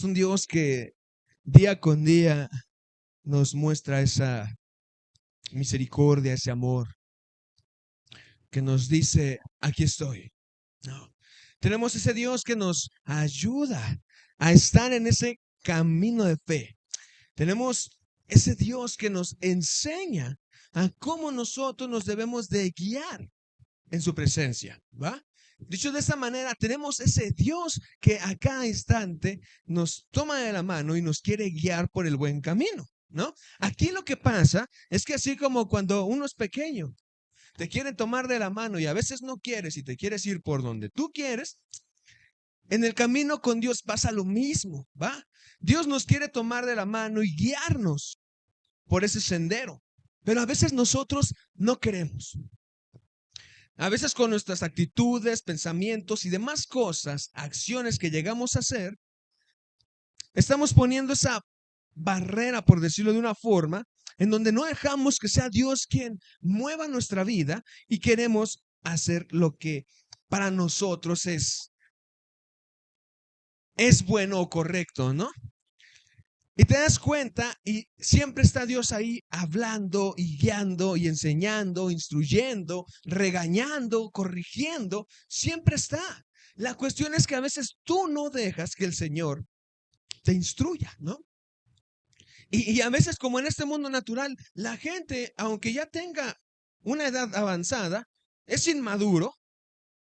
Tenemos un Dios que día con día nos muestra esa misericordia, ese amor, que nos dice, aquí estoy. No. Tenemos ese Dios que nos ayuda a estar en ese camino de fe. Tenemos ese Dios que nos enseña a cómo nosotros nos debemos de guiar en su presencia, ¿va? Dicho de esa manera, tenemos ese Dios que a cada instante nos toma de la mano y nos quiere guiar por el buen camino, ¿no? Aquí lo que pasa es que así como cuando uno es pequeño, te quieren tomar de la mano y a veces no quieres y te quieres ir por donde tú quieres, en el camino con Dios pasa lo mismo, ¿va? Dios nos quiere tomar de la mano y guiarnos por ese sendero, pero a veces nosotros no queremos. A veces con nuestras actitudes, pensamientos y demás cosas, acciones que llegamos a hacer, estamos poniendo esa barrera, por decirlo de una forma, en donde no dejamos que sea Dios quien mueva nuestra vida y queremos hacer lo que para nosotros es bueno o correcto, ¿no? Y te das cuenta y siempre está Dios ahí hablando y guiando y enseñando, instruyendo, regañando, corrigiendo. Siempre está. La cuestión es que a veces tú no dejas que el Señor te instruya, ¿no? Y a veces como en este mundo natural, la gente, aunque ya tenga una edad avanzada, es inmaduro,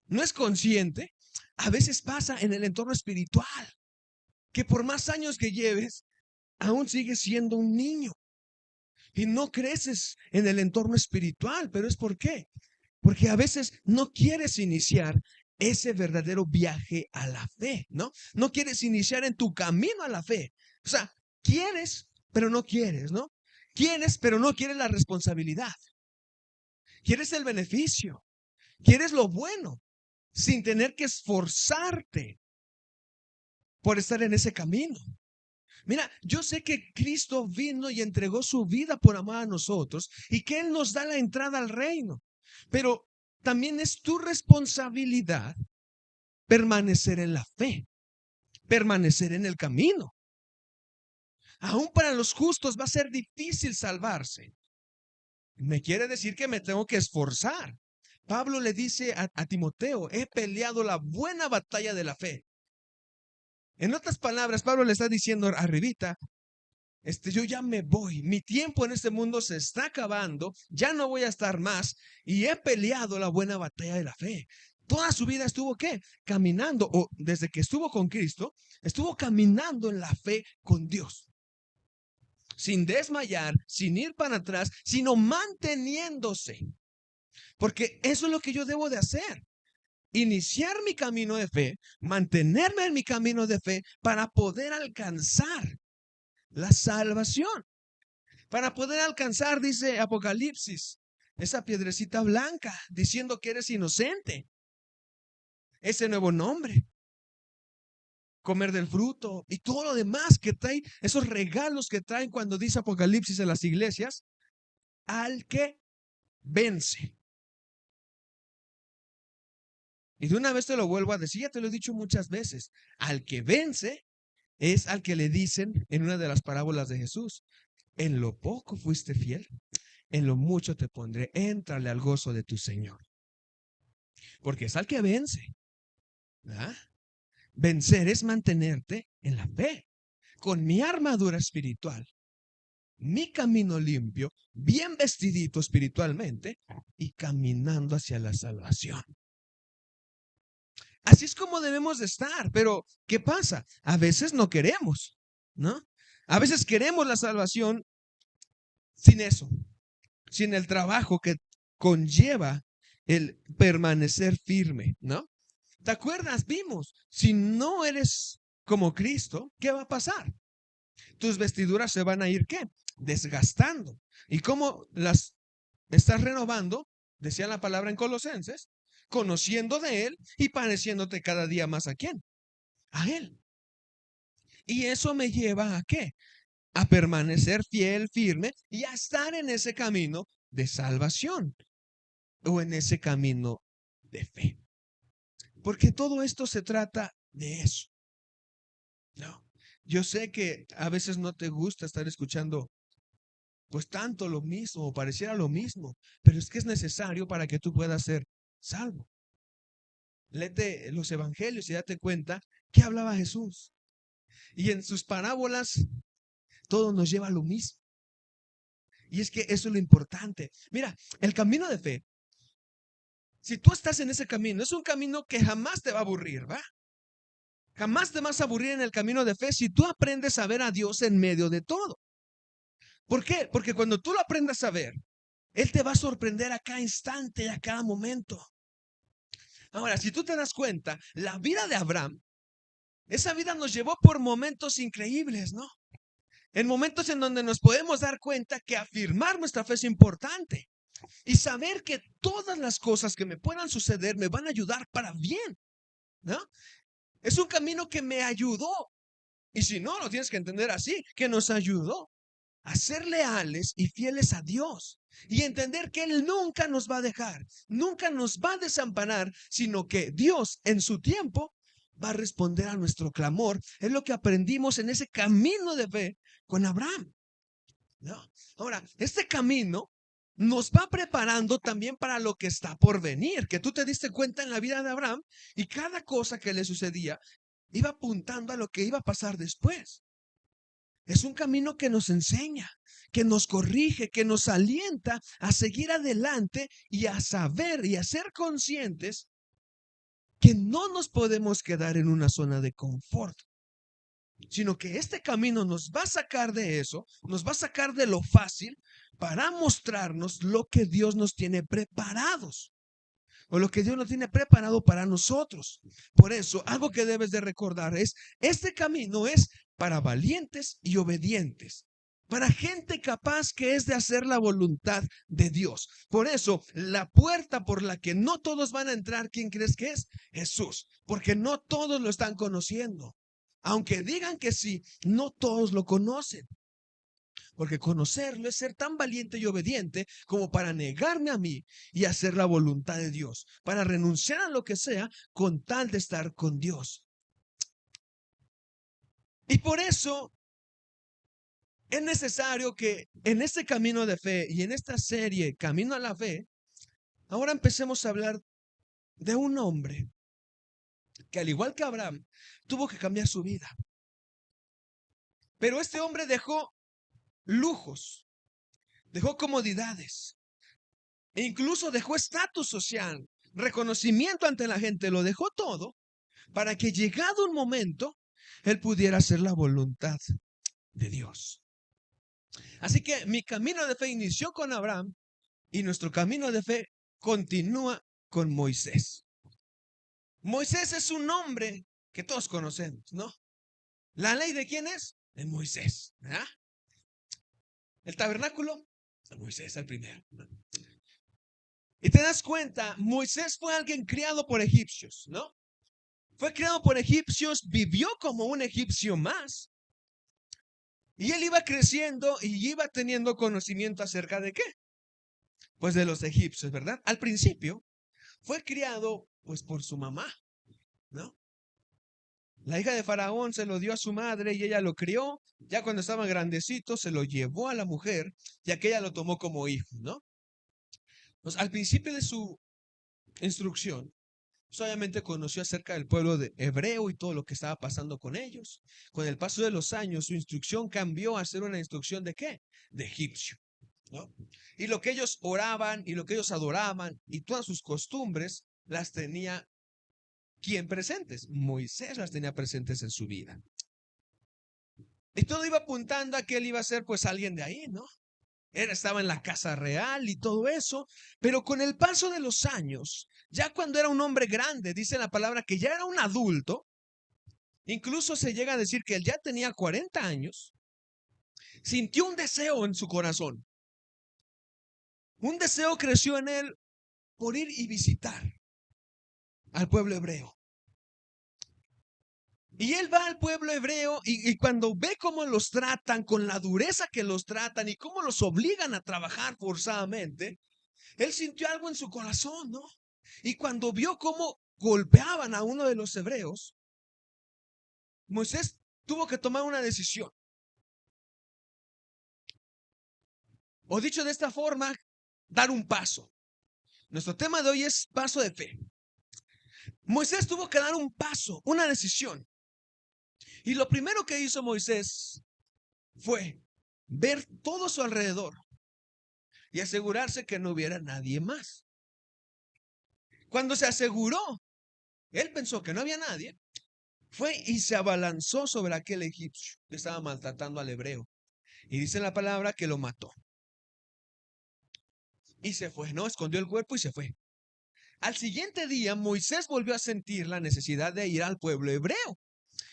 no es consciente. A veces pasa en el entorno espiritual, que por más años que lleves, aún sigues siendo un niño. Y no creces en el entorno espiritual, pero ¿es por qué? Porque a veces no quieres iniciar ese verdadero viaje a la fe, ¿no? No quieres iniciar en tu camino a la fe. O sea, quieres, pero no quieres, ¿no? Quieres, pero no quieres la responsabilidad. Quieres el beneficio. Quieres lo bueno, sin tener que esforzarte por estar en ese camino. Mira, yo sé que Cristo vino y entregó su vida por amor a nosotros y que Él nos da la entrada al reino. Pero también es tu responsabilidad permanecer en la fe, permanecer en el camino. Aún para los justos va a ser difícil salvarse. Me quiere decir que me tengo que esforzar. Pablo le dice a Timoteo, he peleado la buena batalla de la fe. En otras palabras, Pablo le está diciendo arribita, yo ya me voy, mi tiempo en este mundo se está acabando, ya no voy a estar más y he peleado la buena batalla de la fe. Toda su vida estuvo ¿qué? Caminando, o desde que estuvo con Cristo, estuvo caminando en la fe con Dios, sin desmayar, sin ir para atrás, sino manteniéndose. Porque eso es lo que yo debo de hacer. Iniciar mi camino de fe, mantenerme en mi camino de fe para poder alcanzar la salvación. Para poder alcanzar, dice Apocalipsis, esa piedrecita blanca, diciendo que eres inocente. Ese nuevo nombre, comer del fruto y todo lo demás que trae, esos regalos que traen cuando dice Apocalipsis en las iglesias, al que vence. Y de una vez te lo vuelvo a decir, ya te lo he dicho muchas veces, al que vence es al que le dicen en una de las parábolas de Jesús, en lo poco fuiste fiel, en lo mucho te pondré, éntrale al gozo de tu Señor. Porque es al que vence. ¿Verdad? Vencer es mantenerte en la fe, con mi armadura espiritual, mi camino limpio, bien vestidito espiritualmente y caminando hacia la salvación. Así es como debemos de estar, pero ¿qué pasa? A veces no queremos, ¿no? A veces queremos la salvación sin eso, sin el trabajo que conlleva el permanecer firme, ¿no? ¿Te acuerdas? Vimos, si no eres como Cristo, ¿qué va a pasar? Tus vestiduras se van a ir, ¿qué? Desgastando. ¿Y cómo las estás renovando? Decía la palabra en Colosenses, conociendo de Él y pareciéndote cada día más a quién? A Él. Y eso me lleva a qué? A permanecer fiel, firme y a estar en ese camino de salvación o en ese camino de fe. Porque todo esto se trata de eso. No. Yo sé que a veces no te gusta estar escuchando pues tanto lo mismo o pareciera lo mismo, pero es que es necesario para que tú puedas ser salvo. Léete los evangelios y date cuenta que hablaba Jesús. Y en sus parábolas todo nos lleva a lo mismo. Y es que eso es lo importante. Mira, el camino de fe, si tú estás en ese camino, es un camino que jamás te va a aburrir, ¿va? Jamás te vas a aburrir en el camino de fe si tú aprendes a ver a Dios en medio de todo. ¿Por qué? Porque cuando tú lo aprendas a ver, Él te va a sorprender a cada instante y a cada momento. Ahora, si tú te das cuenta, la vida de Abraham, esa vida nos llevó por momentos increíbles, ¿no? En momentos en donde nos podemos dar cuenta que afirmar nuestra fe es importante y saber que todas las cosas que me puedan suceder me van a ayudar para bien, ¿no? Es un camino que me ayudó. Y si no, lo tienes que entender así, que nos ayudó a ser leales y fieles a Dios y entender que Él nunca nos va a dejar, nunca nos va a desamparar, sino que Dios en su tiempo va a responder a nuestro clamor. Es lo que aprendimos en ese camino de fe con Abraham, ¿no? Ahora, este camino nos va preparando también para lo que está por venir, que tú te diste cuenta en la vida de Abraham y cada cosa que le sucedía iba apuntando a lo que iba a pasar después. Es un camino que nos enseña, que nos corrige, que nos alienta a seguir adelante y a saber y a ser conscientes que no nos podemos quedar en una zona de confort, sino que este camino nos va a sacar de eso, nos va a sacar de lo fácil para mostrarnos lo que Dios nos tiene preparados o lo que Dios nos tiene preparado para nosotros. Por eso, algo que debes de recordar es, este camino es para valientes y obedientes, para gente capaz que es de hacer la voluntad de Dios. Por eso, la puerta por la que no todos van a entrar, ¿quién crees que es? Jesús, porque no todos lo están conociendo. Aunque digan que sí, no todos lo conocen. Porque conocerlo es ser tan valiente y obediente como para negarme a mí y hacer la voluntad de Dios, para renunciar a lo que sea con tal de estar con Dios. Y por eso es necesario que en este camino de fe y en esta serie Camino a la Fe, ahora empecemos a hablar de un hombre que al igual que Abraham, tuvo que cambiar su vida. Pero este hombre dejó lujos, dejó comodidades, e incluso dejó estatus social, reconocimiento ante la gente, lo dejó todo para que llegado un momento, él pudiera hacer la voluntad de Dios. Así que mi camino de fe inició con Abraham y nuestro camino de fe continúa con Moisés. Moisés es un hombre que todos conocemos, ¿no? ¿La ley de quién es? De Moisés, ¿verdad? El tabernáculo, de Moisés, el primero. Y te das cuenta, Moisés fue alguien criado por egipcios, ¿no? Fue criado por egipcios, vivió como un egipcio más. Y él iba creciendo y iba teniendo conocimiento acerca de qué? Pues de los egipcios, ¿verdad? Al principio fue criado pues por su mamá, ¿no? La hija de Faraón se lo dio a su madre y ella lo crió. Ya cuando estaba grandecito se lo llevó a la mujer y aquella lo tomó como hijo, ¿no? Pues al principio de su instrucción, solamente conoció acerca del pueblo de hebreo y todo lo que estaba pasando con ellos. Con el paso de los años, su instrucción cambió a ser una instrucción de qué? De egipcio, ¿no? Y lo que ellos oraban y lo que ellos adoraban y todas sus costumbres las tenía ¿quién presentes? Moisés las tenía presentes en su vida. Y todo iba apuntando a que él iba a ser pues alguien de ahí, ¿no? Él estaba en la casa real y todo eso, pero con el paso de los años, ya cuando era un hombre grande, dice la palabra que ya era un adulto, incluso se llega a decir que él ya tenía 40 años, sintió un deseo en su corazón. Un deseo creció en él por ir y visitar al pueblo hebreo. Y él va al pueblo hebreo y cuando ve cómo los tratan, con la dureza que los tratan y cómo los obligan a trabajar forzadamente, él sintió algo en su corazón, ¿no? Y cuando vio cómo golpeaban a uno de los hebreos, Moisés tuvo que tomar una decisión. O dicho de esta forma, dar un paso. Nuestro tema de hoy es paso de fe. Moisés tuvo que dar un paso, una decisión. Y lo primero que hizo Moisés fue ver todo a su alrededor y asegurarse que no hubiera nadie más. Cuando se aseguró, él pensó que no había nadie, fue y se abalanzó sobre aquel egipcio que estaba maltratando al hebreo. Y dice la palabra que lo mató. Y se fue, ¿no? Escondió el cuerpo y se fue. Al siguiente día, Moisés volvió a sentir la necesidad de ir al pueblo hebreo.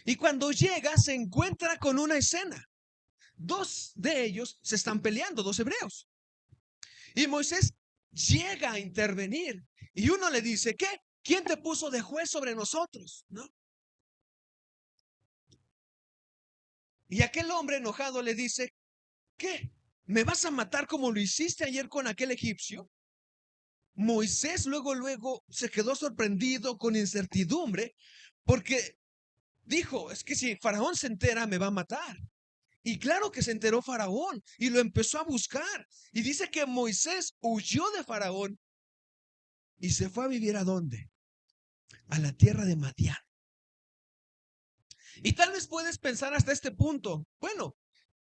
Y cuando llega, se encuentra con una escena. Dos de ellos se están peleando, dos hebreos. Y Moisés llega a intervenir. Y uno le dice, ¿qué? ¿Quién te puso de juez sobre nosotros? ¿No? Y aquel hombre enojado le dice, ¿qué? ¿Me vas a matar como lo hiciste ayer con aquel egipcio? Moisés luego se quedó sorprendido con incertidumbre porque dijo, es que si Faraón se entera me va a matar. Y claro que se enteró Faraón y lo empezó a buscar. Y dice que Moisés huyó de Faraón y se fue a vivir ¿a dónde? A la tierra de Madián. Y tal vez puedes pensar hasta este punto, bueno,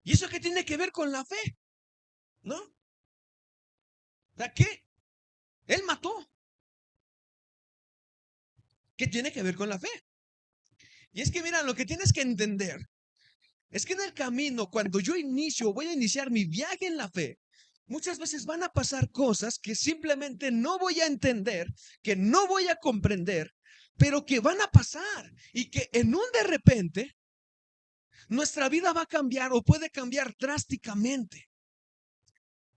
¿y eso qué tiene que ver con la fe? ¿No? ¿A qué? Él mató. ¿Qué tiene que ver con la fe? Y es que mira, lo que tienes que entender es que en el camino, cuando yo voy a iniciar mi viaje en la fe, muchas veces van a pasar cosas que simplemente no voy a entender, que no voy a comprender, pero que van a pasar y que en un de repente nuestra vida va a cambiar o puede cambiar drásticamente.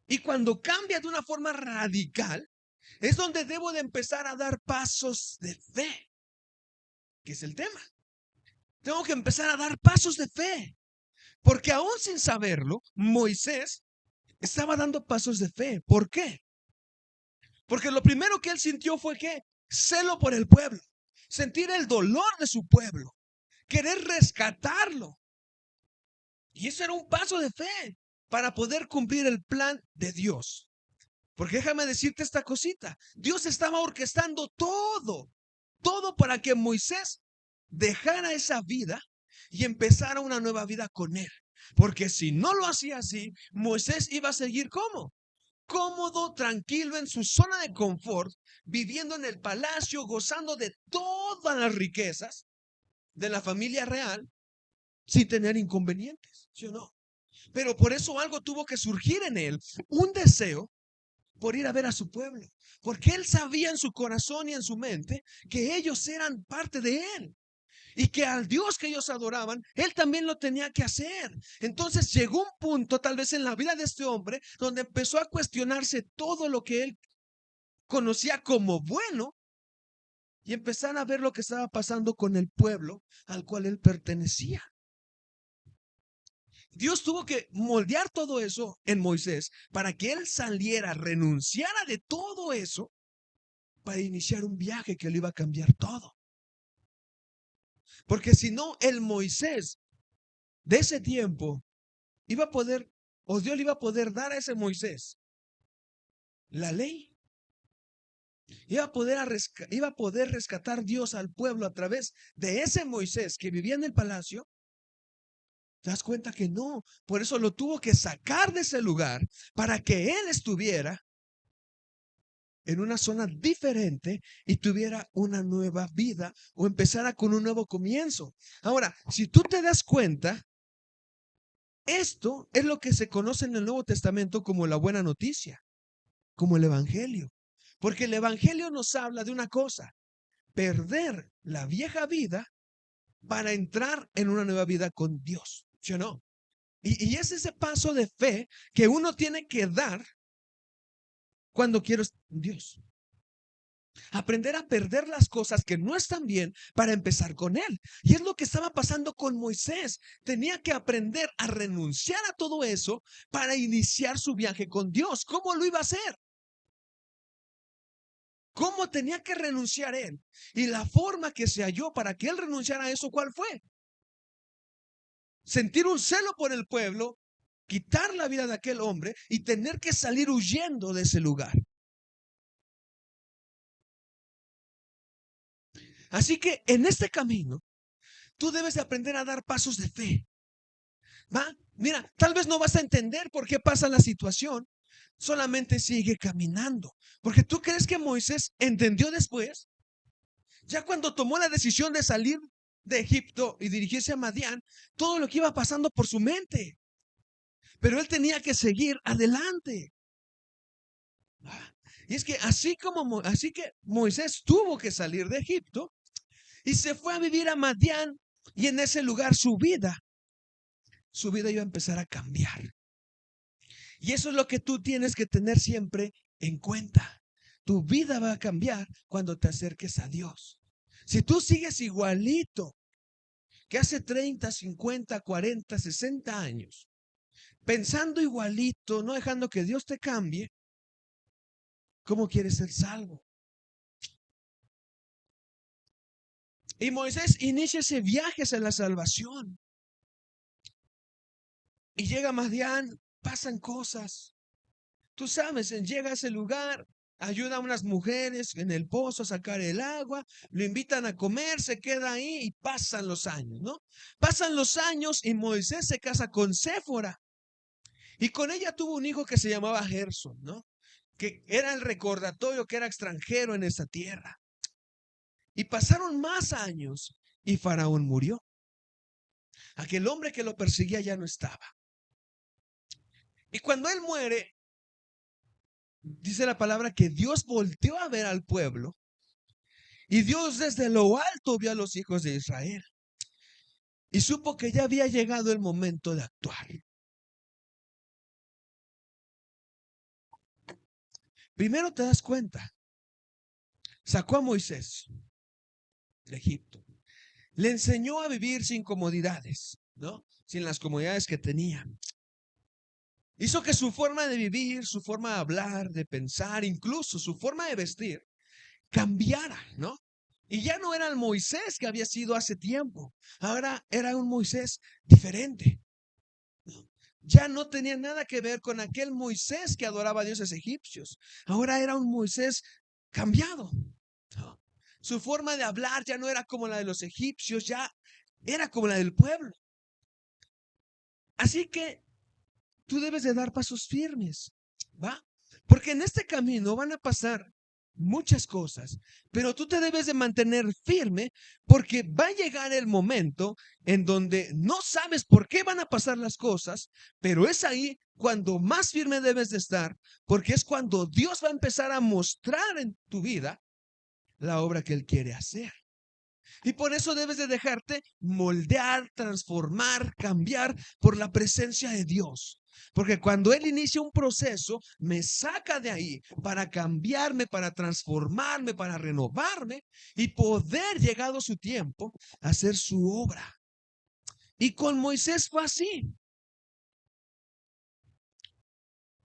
Y cuando cambia de una forma radical, es donde debo de empezar a dar pasos de fe, que es el tema. Tengo que empezar a dar pasos de fe, porque aún sin saberlo, Moisés estaba dando pasos de fe. ¿Por qué? Porque lo primero que él sintió fue que celo por el pueblo, sentir el dolor de su pueblo, querer rescatarlo. Y eso era un paso de fe para poder cumplir el plan de Dios. Porque déjame decirte esta cosita, Dios estaba orquestando todo para que Moisés dejara esa vida y empezara una nueva vida con él. Porque si no lo hacía así, Moisés iba a seguir ¿cómo? Cómodo, tranquilo en su zona de confort, viviendo en el palacio, gozando de todas las riquezas de la familia real, sin tener inconvenientes, ¿sí o no? Pero por eso algo tuvo que surgir en él, un deseo por ir a ver a su pueblo, porque él sabía en su corazón y en su mente que ellos eran parte de él. Y que al Dios que ellos adoraban, él también lo tenía que hacer. Entonces llegó un punto, tal vez en la vida de este hombre, donde empezó a cuestionarse todo lo que él conocía como bueno y empezar a ver lo que estaba pasando con el pueblo al cual él pertenecía. Dios tuvo que moldear todo eso en Moisés para que él saliera, renunciara de todo eso para iniciar un viaje que lo iba a cambiar todo. Porque si no, el Moisés de ese tiempo iba a poder, o Dios le iba a poder dar a ese Moisés la ley. Iba a poder rescatar Dios al pueblo a través de ese Moisés que vivía en el palacio. ¿Te das cuenta que no? Por eso lo tuvo que sacar de ese lugar para que él estuviera en una zona diferente y tuviera una nueva vida o empezara con un nuevo comienzo. Ahora, si tú te das cuenta, esto es lo que se conoce en el Nuevo Testamento como la buena noticia, como el Evangelio. Porque el Evangelio nos habla de una cosa, perder la vieja vida para entrar en una nueva vida con Dios, ¿sí o no? Y es ese paso de fe que uno tiene que dar cuando quiero Dios. Aprender a perder las cosas que no están bien para empezar con Él. Y es lo que estaba pasando con Moisés. Tenía que aprender a renunciar a todo eso para iniciar su viaje con Dios. ¿Cómo lo iba a hacer? ¿Cómo tenía que renunciar él? Y la forma que se halló para que él renunciara a eso, ¿cuál fue? sentir un celo por el pueblo, quitar la vida de aquel hombre y tener que salir huyendo de ese lugar. Así que en este camino, tú debes de aprender a dar pasos de fe. ¿Va? Mira, tal vez no vas a entender por qué pasa la situación. Solamente sigue caminando. Porque tú crees que Moisés entendió después. Ya cuando tomó la decisión de salir de Egipto y dirigirse a Madián, todo lo que iba pasando por su mente. Pero él tenía que seguir adelante. Y es que así que Moisés tuvo que salir de Egipto y se fue a vivir a Madián, y en ese lugar su vida iba a empezar a cambiar. Y eso es lo que tú tienes que tener siempre en cuenta. Tu vida va a cambiar cuando te acerques a Dios. Si tú sigues igualito que hace 30, 50, 40, 60 años, pensando igualito, no dejando que Dios te cambie, ¿cómo quieres ser salvo? Y Moisés inicia ese viaje hacia la salvación. Y llega a Madián, pasan cosas. Tú sabes, llega a ese lugar, ayuda a unas mujeres en el pozo a sacar el agua, lo invitan a comer, se queda ahí y pasan los años, ¿no? Pasan los años y Moisés se casa con Séfora. Y con ella tuvo un hijo que se llamaba Gerson, ¿no? Que era el recordatorio que era extranjero en esa tierra. Y pasaron más años y Faraón murió. Aquel hombre que lo perseguía ya no estaba. Y cuando él muere, dice la palabra que Dios volteó a ver al pueblo y Dios desde lo alto vio a los hijos de Israel y supo que ya había llegado el momento de actuar. Primero te das cuenta, sacó a Moisés de Egipto, le enseñó a vivir sin comodidades, ¿no? Sin las comodidades que tenía. Hizo que su forma de vivir, su forma de hablar, de pensar, incluso su forma de vestir, cambiara, ¿no? Y ya no era el Moisés que había sido hace tiempo. Ahora era un Moisés diferente. Ya no tenía nada que ver con aquel Moisés que adoraba a dioses egipcios. Ahora era un Moisés cambiado, ¿no? Su forma de hablar ya no era como la de los egipcios, ya era como la del pueblo. Así que tú debes de dar pasos firmes, ¿va? Porque en este camino van a pasar muchas cosas, pero tú te debes de mantener firme porque va a llegar el momento en donde no sabes por qué van a pasar las cosas, pero es ahí cuando más firme debes de estar, porque es cuando Dios va a empezar a mostrar en tu vida la obra que Él quiere hacer. Y por eso debes de dejarte moldear, transformar, cambiar por la presencia de Dios. Porque cuando Él inicia un proceso, me saca de ahí para cambiarme, para transformarme, para renovarme y poder, llegado su tiempo, hacer su obra. Y con Moisés fue así.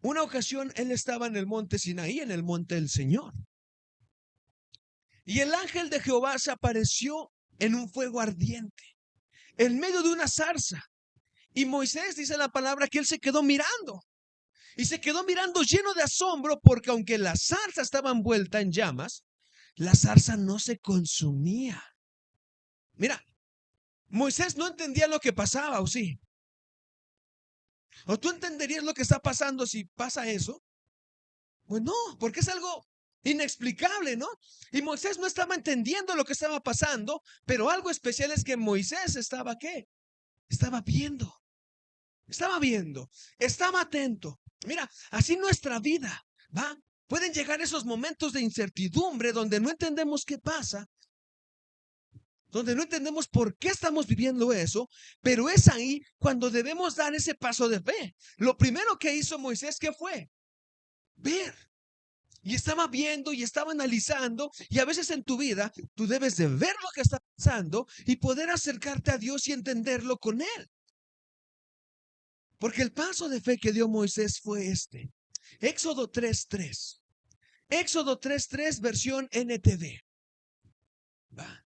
Una ocasión él estaba en el monte Sinaí, en el monte del Señor. Y el ángel de Jehová se apareció en un fuego ardiente, en medio de una zarza. Y Moisés dice la palabra que él se quedó mirando. Y se quedó mirando lleno de asombro porque aunque la zarza estaba envuelta en llamas, la zarza no se consumía. Mira, Moisés no entendía lo que pasaba, ¿o sí? ¿O tú entenderías lo que está pasando si pasa eso? Pues no, porque es algo inexplicable, ¿no? Y Moisés no estaba entendiendo lo que estaba pasando, pero algo especial es que Moisés estaba, ¿qué? Estaba viendo. Estaba viendo, estaba atento. Mira, así nuestra vida, ¿va? Pueden llegar esos momentos de incertidumbre donde no entendemos qué pasa, donde no entendemos por qué estamos viviendo eso, pero es ahí cuando debemos dar ese paso de fe. Lo primero que hizo Moisés, ¿qué fue? Ver. Y estaba viendo y estaba analizando, y a veces en tu vida tú debes de ver lo que está pasando y poder acercarte a Dios y entenderlo con Él. Porque el paso de fe que dio Moisés fue este. Éxodo 3:3. Éxodo 3:3 versión NTV. Va.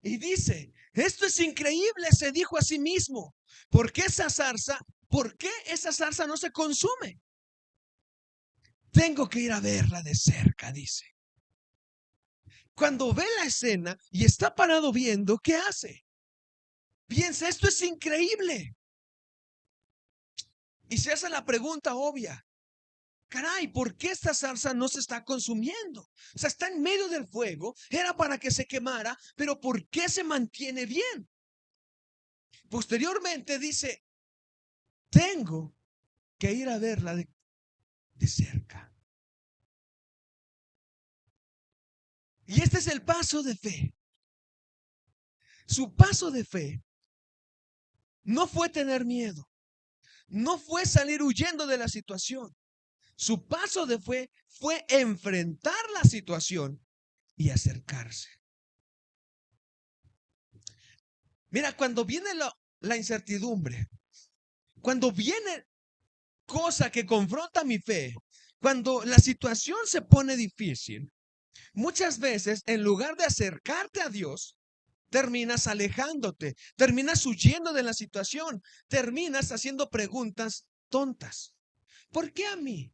Y dice, esto es increíble, se dijo a sí mismo. ¿Por qué esa zarza no se consume? Tengo que ir a verla de cerca, dice. Cuando ve la escena y está parado viendo, ¿qué hace? Piensa, esto es increíble. Y se hace la pregunta obvia. Caray, ¿por qué esta zarza no se está consumiendo? O sea, está en medio del fuego, era para que se quemara, pero ¿por qué se mantiene bien? Posteriormente dice, tengo que ir a verla de cerca. Y este es el paso de fe. Su paso de fe no fue tener miedo, no fue salir huyendo de la situación. Su paso de fe fue enfrentar la situación y acercarse. Mira, cuando viene la incertidumbre, cuando viene cosa que confronta mi fe, cuando la situación se pone difícil, muchas veces en lugar de acercarte a Dios, terminas alejándote, terminas huyendo de la situación, terminas haciendo preguntas tontas. ¿Por qué a mí?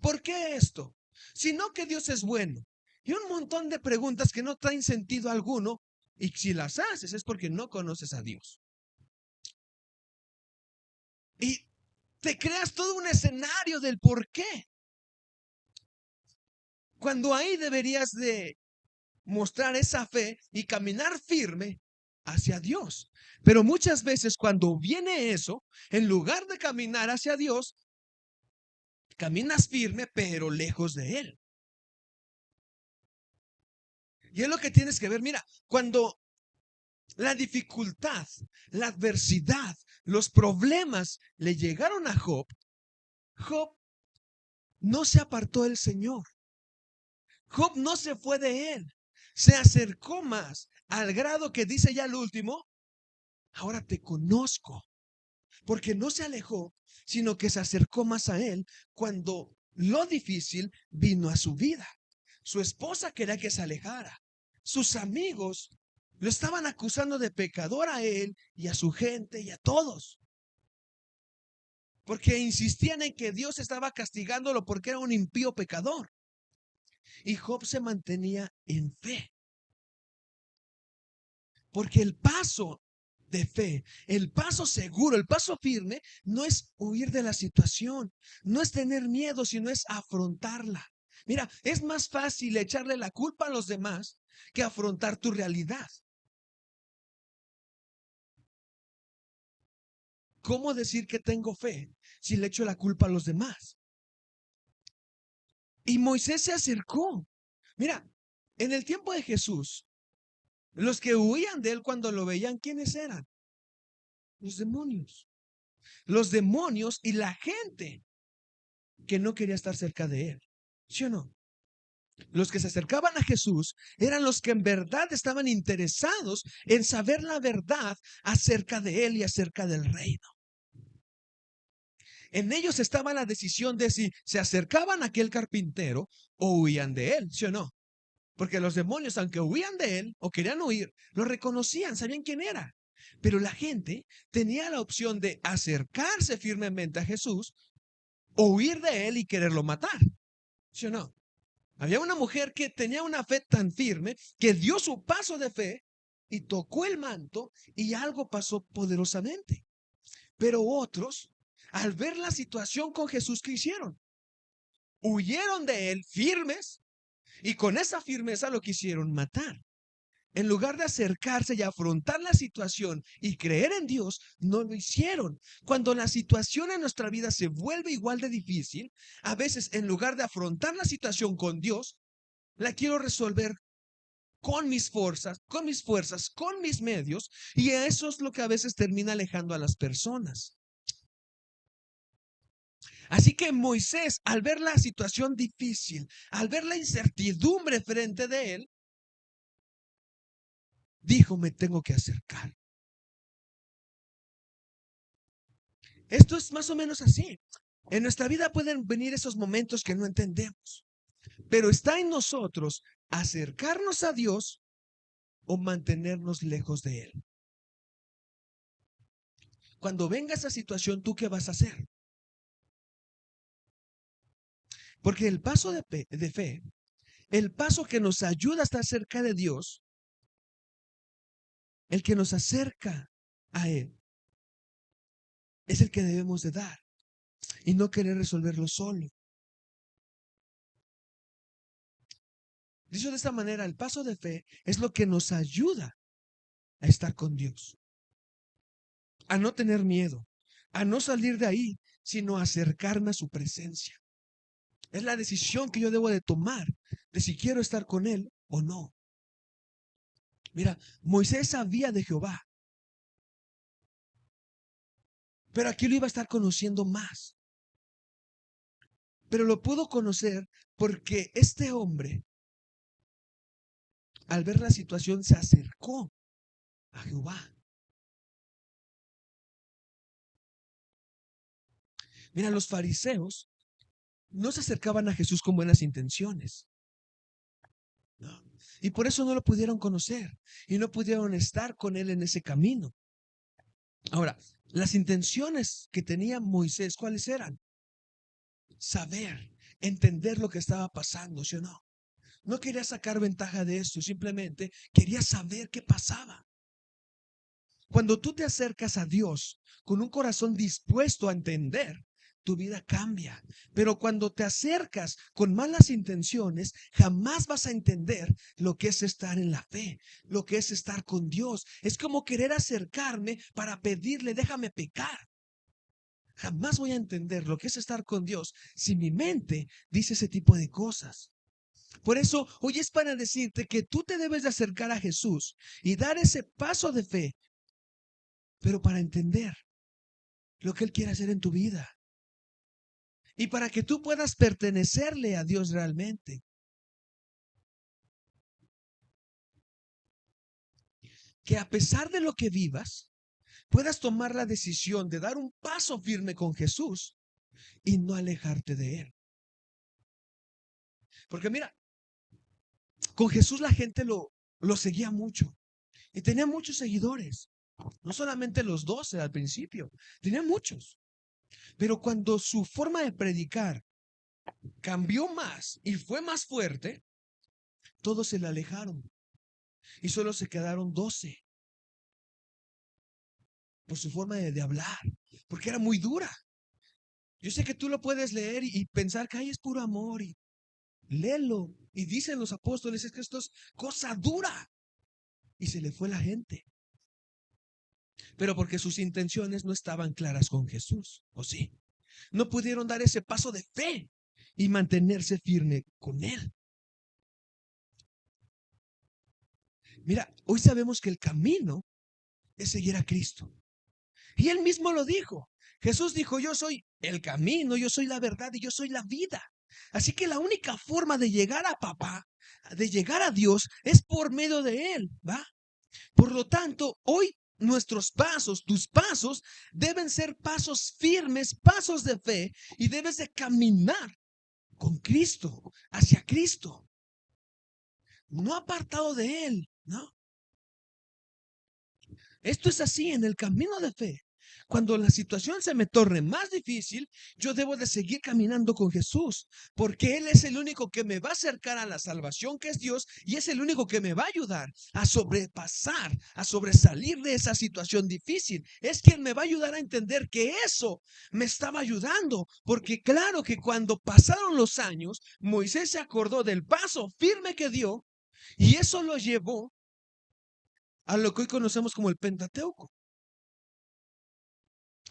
¿Por qué esto? Sino que Dios es bueno. Y un montón de preguntas que no traen sentido alguno. Y si las haces es porque no conoces a Dios. Y te creas todo un escenario del por qué. Cuando ahí deberías de mostrar esa fe y caminar firme hacia Dios. Pero muchas veces cuando viene eso, en lugar de caminar hacia Dios, caminas firme pero lejos de Él. Y es lo que tienes que ver. Mira, cuando la dificultad, la adversidad, los problemas le llegaron a Job, Job no se apartó del Señor. Job no se fue de él. Se acercó más al grado que dice ya el último, ahora te conozco. Porque no se alejó, sino que se acercó más a él cuando lo difícil vino a su vida. Su esposa quería que se alejara. Sus amigos lo estaban acusando de pecador a él y a su gente y a todos. Porque insistían en que Dios estaba castigándolo porque era un impío pecador. Y Job se mantenía en fe. Porque el paso de fe, el paso seguro, el paso firme, no es huir de la situación, no es tener miedo, sino es afrontarla. Mira, es más fácil echarle la culpa a los demás que afrontar tu realidad. ¿Cómo decir que tengo fe si le echo la culpa a los demás? Y Moisés se acercó. Mira, en el tiempo de Jesús, los que huían de él cuando lo veían, ¿quiénes eran? Los demonios. Los demonios y la gente que no quería estar cerca de él. ¿Sí o no? Los que se acercaban a Jesús eran los que en verdad estaban interesados en saber la verdad acerca de él y acerca del reino. En ellos estaba la decisión de si se acercaban a aquel carpintero o huían de él, ¿sí o no? Porque los demonios, aunque huían de él o querían huir, lo reconocían, sabían quién era. Pero la gente tenía la opción de acercarse firmemente a Jesús o huir de él y quererlo matar, ¿sí o no? Había una mujer que tenía una fe tan firme que dio su paso de fe y tocó el manto y algo pasó poderosamente. Pero otros, al ver la situación con Jesús, ¿qué hicieron? Huyeron de él firmes y con esa firmeza lo quisieron matar. En lugar de acercarse y afrontar la situación y creer en Dios, no lo hicieron. Cuando la situación en nuestra vida se vuelve igual de difícil, a veces en lugar de afrontar la situación con Dios, la quiero resolver con mis medios, y eso es lo que a veces termina alejando a las personas. Así que Moisés, al ver la situación difícil, al ver la incertidumbre frente de él, dijo, me tengo que acercar. Esto es más o menos así. En nuestra vida pueden venir esos momentos que no entendemos, pero está en nosotros acercarnos a Dios o mantenernos lejos de Él. Cuando venga esa situación, ¿tú qué vas a hacer? Porque el paso de fe, el paso que nos ayuda a estar cerca de Dios, el que nos acerca a Él, es el que debemos de dar y no querer resolverlo solo. Dicho de esta manera, el paso de fe es lo que nos ayuda a estar con Dios, a no tener miedo, a no salir de ahí, sino a acercarme a su presencia. Es la decisión que yo debo de tomar de si quiero estar con Él o no. Mira, Moisés sabía de Jehová, pero aquí lo iba a estar conociendo más. Pero lo pudo conocer porque este hombre, al ver la situación, se acercó a Jehová. Mira, los fariseos no se acercaban a Jesús con buenas intenciones, ¿no? Y por eso no lo pudieron conocer y no pudieron estar con él en ese camino. Ahora, las intenciones que tenía Moisés, ¿cuáles eran? Saber, entender lo que estaba pasando, ¿sí o no? No quería sacar ventaja de esto, simplemente quería saber qué pasaba. Cuando tú te acercas a Dios con un corazón dispuesto a entender, tu vida cambia. Pero cuando te acercas con malas intenciones, jamás vas a entender lo que es estar en la fe, lo que es estar con Dios. Es como querer acercarme para pedirle, déjame pecar. Jamás voy a entender lo que es estar con Dios si mi mente dice ese tipo de cosas. Por eso hoy es para decirte que tú te debes de acercar a Jesús y dar ese paso de fe, pero para entender lo que Él quiere hacer en tu vida y para que tú puedas pertenecerle a Dios realmente. Que a pesar de lo que vivas, puedas tomar la decisión de dar un paso firme con Jesús y no alejarte de Él. Porque mira, con Jesús la gente lo seguía mucho y tenía muchos seguidores. No solamente los 12 al principio, tenía muchos. Pero cuando su forma de predicar cambió más y fue más fuerte, todos se le alejaron y solo se quedaron 12 por su forma de hablar, porque era muy dura. Yo sé que tú lo puedes leer y pensar que ahí es puro amor y léelo. Y dicen los apóstoles, es que esto es cosa dura. Y se le fue la gente. Pero porque sus intenciones no estaban claras con Jesús, ¿o sí? No pudieron dar ese paso de fe y mantenerse firme con Él. Mira, hoy sabemos que el camino es seguir a Cristo. Y Él mismo lo dijo. Jesús dijo, yo soy el camino, yo soy la verdad y yo soy la vida. Así que la única forma de llegar a papá, de llegar a Dios, es por medio de Él, ¿va? Por lo tanto, hoy nuestros pasos, tus pasos, deben ser pasos firmes, pasos de fe, y debes de caminar con Cristo, hacia Cristo, no apartado de Él, ¿no? Esto es así en el camino de fe. Cuando la situación se me torne más difícil, yo debo de seguir caminando con Jesús, porque Él es el único que me va a acercar a la salvación que es Dios y es el único que me va a ayudar a sobrepasar, a sobresalir de esa situación difícil. Es quien me va a ayudar a entender que eso me estaba ayudando, porque claro que cuando pasaron los años, Moisés se acordó del paso firme que dio y eso lo llevó a lo que hoy conocemos como el Pentateuco,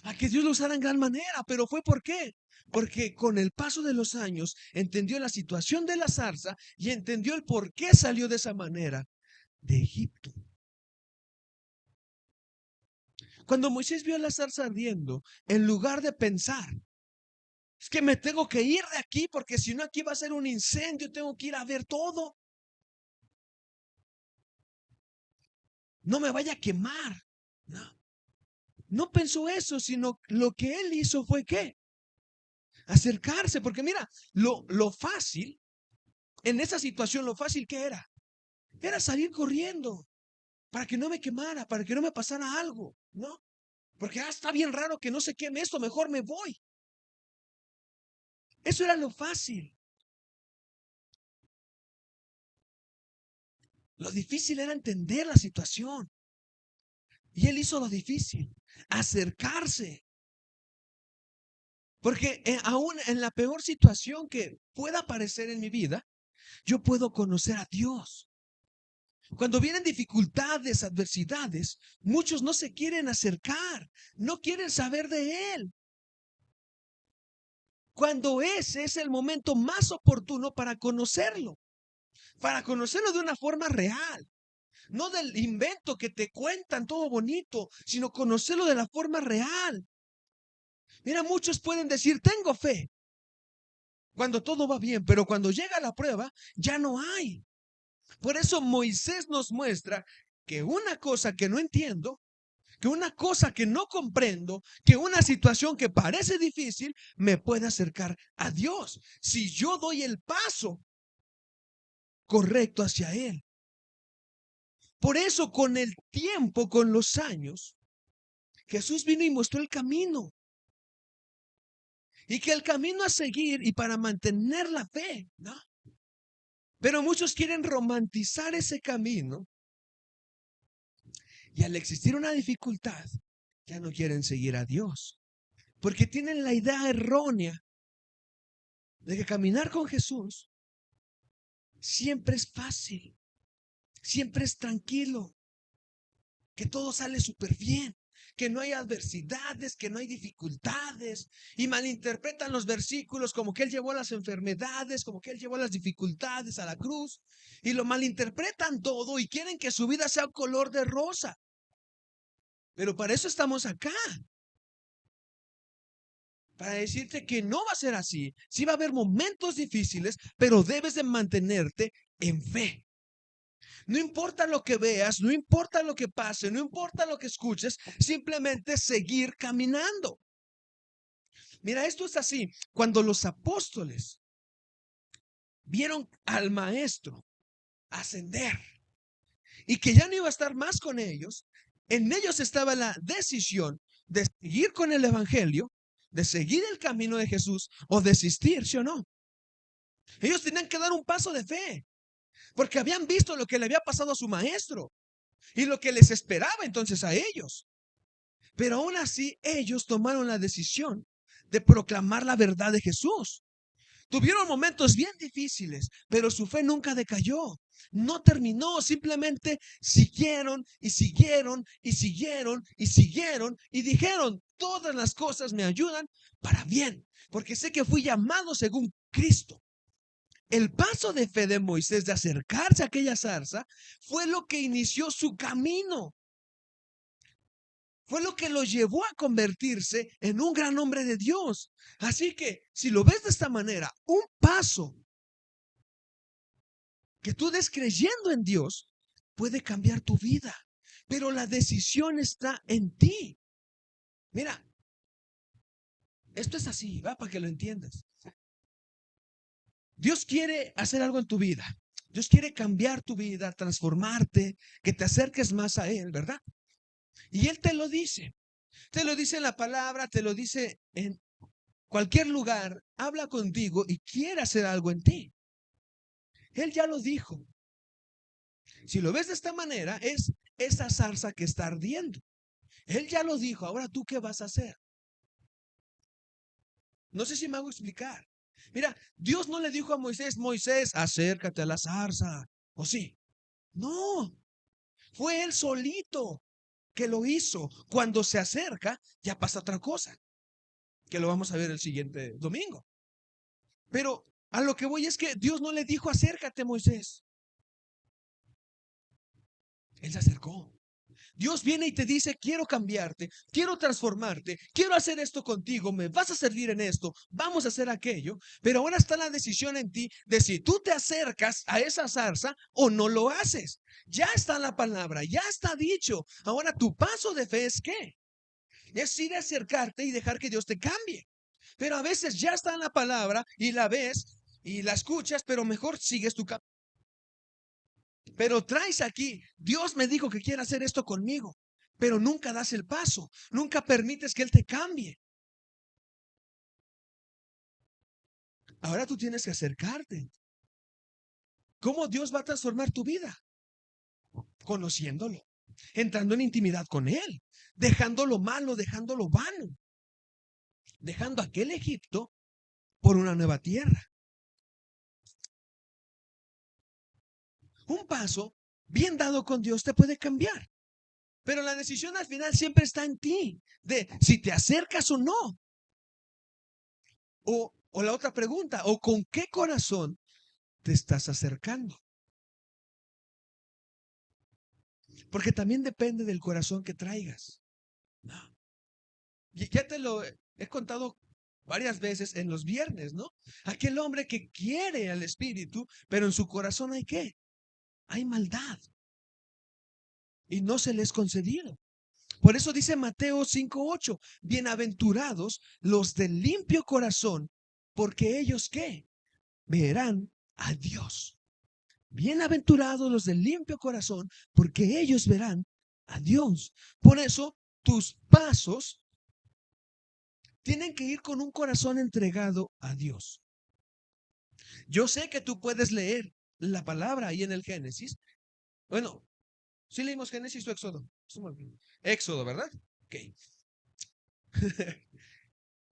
a que Dios lo usara en gran manera. Pero fue ¿por qué? Porque con el paso de los años entendió la situación de la zarza y entendió el por qué salió de esa manera de Egipto. Cuando Moisés vio la zarza ardiendo, en lugar de pensar, es que me tengo que ir de aquí porque si no aquí va a ser un incendio, tengo que ir a ver todo, no me vaya a quemar. No, no pensó eso, sino lo que él hizo fue ¿qué? Acercarse, porque mira, lo fácil, en esa situación, lo fácil que era salir corriendo. para que no me quemara, para que no me pasara algo, ¿no? Porque está bien raro que no se queme esto, mejor me voy. Eso era lo fácil. Lo difícil era entender la situación. Y él hizo lo difícil, acercarse. Porque aún en la peor situación que pueda aparecer en mi vida, yo puedo conocer a Dios. Cuando vienen dificultades, adversidades, muchos no se quieren acercar, no quieren saber de Él. Cuando ese es el momento más oportuno para conocerlo de una forma real, no del invento que te cuentan todo bonito, sino conocerlo de la forma real. Mira, muchos pueden decir, tengo fe, cuando todo va bien, pero cuando llega la prueba, ya no hay. Por eso Moisés nos muestra que una cosa que no entiendo, que una cosa que no comprendo, que una situación que parece difícil, me puede acercar a Dios si yo doy el paso correcto hacia Él. Por eso con el tiempo, con los años, Jesús vino y mostró el camino. Y que el camino a seguir y para mantener la fe, ¿no? Pero muchos quieren romantizar ese camino y al existir una dificultad, ya no quieren seguir a Dios. Porque tienen la idea errónea de que caminar con Jesús siempre es fácil, siempre es tranquilo, que todo sale súper bien, que no hay adversidades, que no hay dificultades, y malinterpretan los versículos como que Él llevó las enfermedades, como que Él llevó las dificultades a la cruz, y lo malinterpretan todo y quieren que su vida sea color de rosa. Pero para eso estamos acá, para decirte que no va a ser así. Sí va a haber momentos difíciles, pero debes de mantenerte en fe. No importa lo que veas, no importa lo que pase, no importa lo que escuches, simplemente seguir caminando. Mira, esto es así. Cuando los apóstoles vieron al maestro ascender y que ya no iba a estar más con ellos, en ellos estaba la decisión de seguir con el evangelio, de seguir el camino de Jesús o desistir, ¿sí o no? Ellos tenían que dar un paso de fe, porque habían visto lo que le había pasado a su maestro y lo que les esperaba entonces a ellos. Pero aún así, ellos tomaron la decisión de proclamar la verdad de Jesús. Tuvieron momentos bien difíciles, pero su fe nunca decayó. No terminó, simplemente siguieron y siguieron y siguieron y siguieron y dijeron, todas las cosas me ayudan para bien, porque sé que fui llamado según Cristo. El paso de fe de Moisés de acercarse a aquella zarza fue lo que inició su camino. Fue lo que lo llevó a convertirse en un gran hombre de Dios. Así que, si lo ves de esta manera, un paso que tú des creyendo en Dios puede cambiar tu vida. Pero la decisión está en ti. Mira, esto es así, va, para que lo entiendas. Dios quiere hacer algo en tu vida. Dios quiere cambiar tu vida, transformarte, que te acerques más a Él, ¿verdad? Y Él te lo dice. Te lo dice en la palabra, te lo dice en cualquier lugar. Habla contigo y quiere hacer algo en ti. Él ya lo dijo. Si lo ves de esta manera, es esa zarza que está ardiendo. Él ya lo dijo. Ahora tú qué vas a hacer. No sé si me hago explicar. Mira, Dios no le dijo a Moisés, Moisés, acércate a la zarza. ¿O sí? No, fue él solito que lo hizo. Cuando se acerca, ya pasa otra cosa, que lo vamos a ver el siguiente domingo. Pero a lo que voy es que Dios no le dijo, acércate, Moisés. Él se acercó. Dios viene y te dice, quiero cambiarte, quiero transformarte, quiero hacer esto contigo, me vas a servir en esto, vamos a hacer aquello, pero ahora está la decisión en ti de si tú te acercas a esa zarza o no lo haces. Ya está la palabra, ya está dicho. Ahora tu paso de fe es ¿qué? Es ir a acercarte y dejar que Dios te cambie. Pero a veces ya está en la palabra y la ves y la escuchas, pero mejor sigues tu camino. Pero traes aquí, Dios me dijo que quiere hacer esto conmigo, pero nunca das el paso, nunca permites que Él te cambie. Ahora tú tienes que acercarte. ¿Cómo Dios va a transformar tu vida? Conociéndolo, entrando en intimidad con Él, dejando lo malo, dejando lo vano, dejando aquel Egipto por una nueva tierra. Un paso bien dado con Dios te puede cambiar, pero la decisión al final siempre está en ti, de si te acercas o no. O la otra pregunta, o con qué corazón te estás acercando. Porque también depende del corazón que traigas. No. Ya te lo he contado varias veces en los viernes, ¿no? Aquel hombre que quiere al Espíritu, pero en su corazón hay qué? Hay maldad y no se le es concedido. Por eso dice Mateo 5:8, bienaventurados los de limpio corazón, porque ellos qué? Verán a Dios. Bienaventurados los de limpio corazón, porque ellos verán a Dios. Por eso tus pasos tienen que ir con un corazón entregado a Dios. Yo sé que tú puedes leer la palabra ahí en el Génesis. Bueno, sí leímos Génesis o Éxodo. Éxodo, ¿verdad? Ok.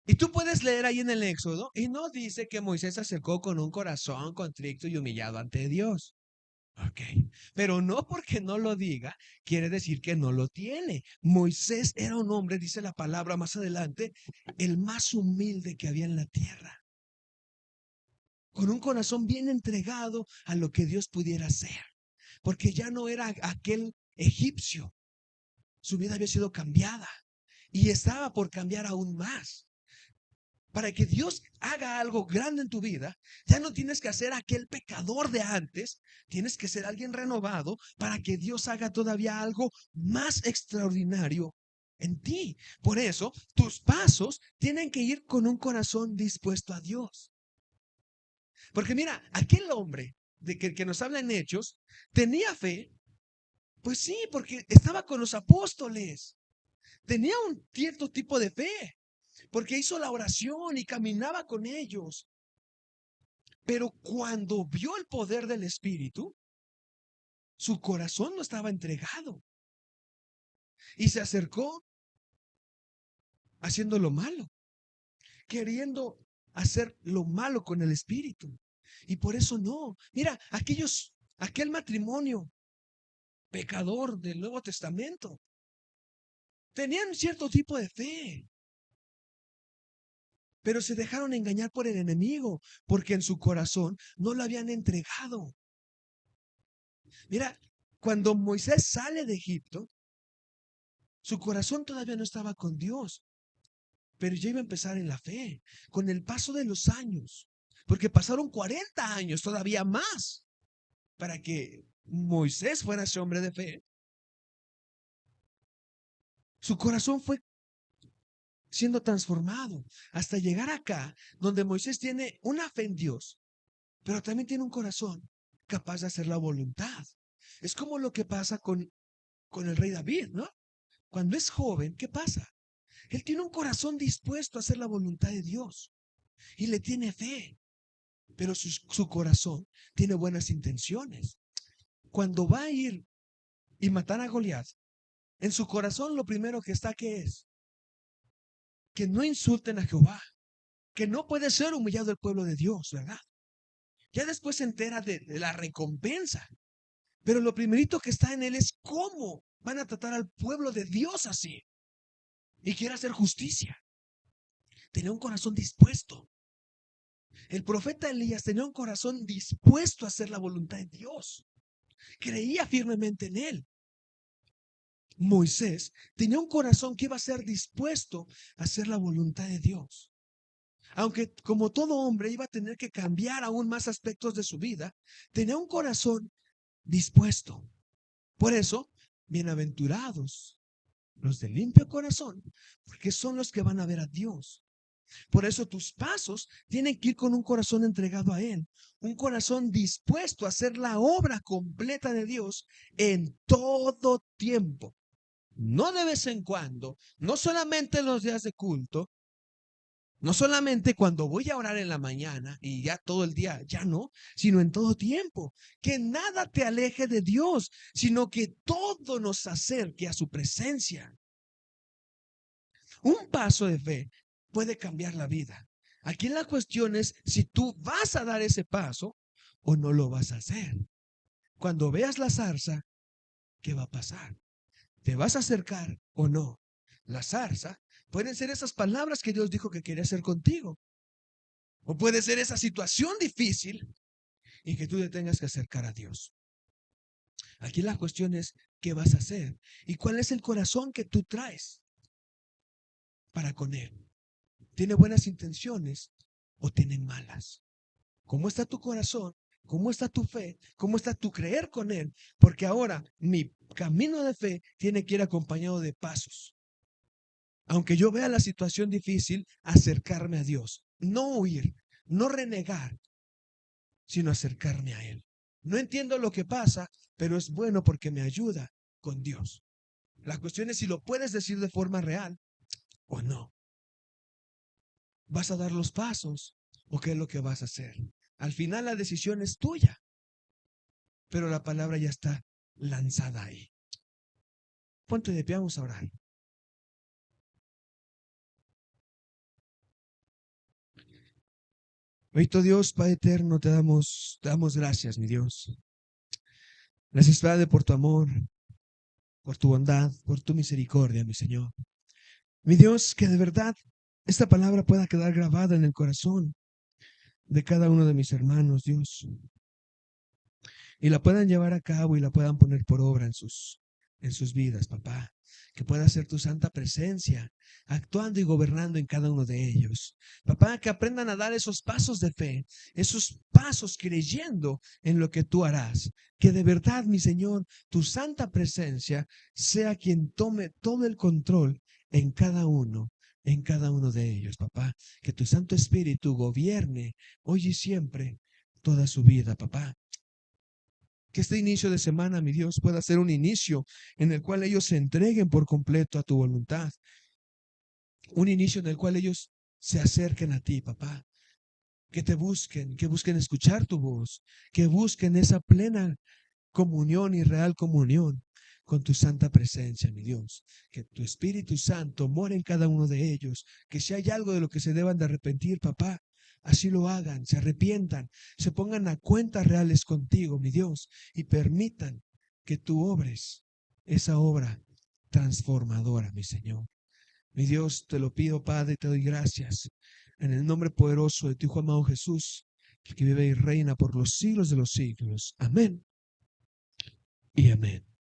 Y tú puedes leer ahí en el Éxodo y no dice que Moisés se acercó con un corazón contrito y humillado ante Dios. Ok, pero no porque no lo diga, quiere decir que no lo tiene. Moisés era un hombre, dice la palabra más adelante, el más humilde que había en la tierra, con un corazón bien entregado a lo que Dios pudiera hacer, porque ya no era aquel egipcio, su vida había sido cambiada y estaba por cambiar aún más. Para que Dios haga algo grande en tu vida, ya no tienes que hacer aquel pecador de antes, tienes que ser alguien renovado para que Dios haga todavía algo más extraordinario en ti. Por eso, tus pasos tienen que ir con un corazón dispuesto a Dios. Porque mira, aquel hombre que nos habla en Hechos, tenía fe, pues sí, porque estaba con los apóstoles, tenía un cierto tipo de fe, porque hizo la oración y caminaba con ellos. Pero cuando vio el poder del Espíritu, su corazón no estaba entregado y se acercó haciendo lo malo, queriendo hacer lo malo con el Espíritu. Y por eso no. Mira, aquel matrimonio pecador del Nuevo Testamento, tenían cierto tipo de fe, pero se dejaron engañar por el enemigo, porque en su corazón no lo habían entregado. Mira, cuando Moisés sale de Egipto, su corazón todavía no estaba con Dios, pero ya iba a empezar en la fe, con el paso de los años, porque pasaron 40 años, todavía más, para que Moisés fuera ese hombre de fe. Su corazón fue siendo transformado hasta llegar acá, donde Moisés tiene una fe en Dios, pero también tiene un corazón capaz de hacer la voluntad. Es como lo que pasa con el rey David, ¿no? Cuando es joven, ¿qué pasa? Él tiene un corazón dispuesto a hacer la voluntad de Dios y le tiene fe, pero su corazón tiene buenas intenciones. Cuando va a ir y matar a Goliat, en su corazón lo primero que está, ¿qué es? Que no insulten a Jehová, que no puede ser humillado el pueblo de Dios, ¿verdad? Ya después se entera de la recompensa, pero lo primerito que está en él es cómo van a tratar al pueblo de Dios así. Y quiere hacer justicia. Tenía un corazón dispuesto. El profeta Elías tenía un corazón dispuesto a hacer la voluntad de Dios. Creía firmemente en él. Moisés tenía un corazón que iba a ser dispuesto a hacer la voluntad de Dios. Aunque como todo hombre iba a tener que cambiar aún más aspectos de su vida, tenía un corazón dispuesto. Por eso, bienaventurados los de limpio corazón, porque son los que van a ver a Dios. Por eso tus pasos tienen que ir con un corazón entregado a Él, un corazón dispuesto a hacer la obra completa de Dios en todo tiempo. No de vez en cuando, no solamente en los días de culto, no solamente cuando voy a orar en la mañana y ya todo el día, ya no, sino en todo tiempo. Que nada te aleje de Dios, sino que todo nos acerque a su presencia. Un paso de fe puede cambiar la vida. Aquí la cuestión es si tú vas a dar ese paso o no lo vas a hacer. Cuando veas la zarza, ¿qué va a pasar? ¿Te vas a acercar o no? La zarza pueden ser esas palabras que Dios dijo que quería hacer contigo. O puede ser esa situación difícil y que tú te tengas que acercar a Dios. Aquí la cuestión es qué vas a hacer y cuál es el corazón que tú traes para con Él. ¿Tiene buenas intenciones o tiene malas? ¿Cómo está tu corazón? ¿Cómo está tu fe? ¿Cómo está tu creer con Él? Porque ahora mi camino de fe tiene que ir acompañado de pasos. Aunque yo vea la situación difícil, acercarme a Dios. No huir, no renegar, sino acercarme a Él. No entiendo lo que pasa, pero es bueno porque me ayuda con Dios. La cuestión es si lo puedes decir de forma real o no. ¿Vas a dar los pasos o qué es lo que vas a hacer? Al final la decisión es tuya, pero la palabra ya está lanzada ahí. Ponte de pie, vamos a orar. Bendito Dios, Padre eterno, te damos gracias, mi Dios. Gracias, Padre, por tu amor, por tu bondad, por tu misericordia, mi Señor. Mi Dios, que de verdad esta palabra pueda quedar grabada en el corazón de cada uno de mis hermanos, Dios, y la puedan llevar a cabo y la puedan poner por obra en sus vidas, papá. Que pueda ser tu santa presencia actuando y gobernando en cada uno de ellos. Papá, que aprendan a dar esos pasos de fe, esos pasos creyendo en lo que tú harás. Que de verdad, mi Señor, tu santa presencia sea quien tome todo el control en cada uno de ellos, papá. Que tu Santo Espíritu gobierne hoy y siempre toda su vida, papá. Que este inicio de semana, mi Dios, pueda ser un inicio en el cual ellos se entreguen por completo a tu voluntad. Un inicio en el cual ellos se acerquen a ti, papá. Que busquen escuchar tu voz, que busquen esa plena comunión y real comunión con tu santa presencia, mi Dios. Que tu Espíritu Santo more en cada uno de ellos. Que si hay algo de lo que se deban de arrepentir, papá, así lo hagan, se arrepientan, se pongan a cuentas reales contigo, mi Dios, y permitan que tú obres esa obra transformadora, mi Señor. Mi Dios, te lo pido, Padre, te doy gracias. En el nombre poderoso de tu Hijo amado Jesús, el que vive y reina por los siglos de los siglos. Amén y amén.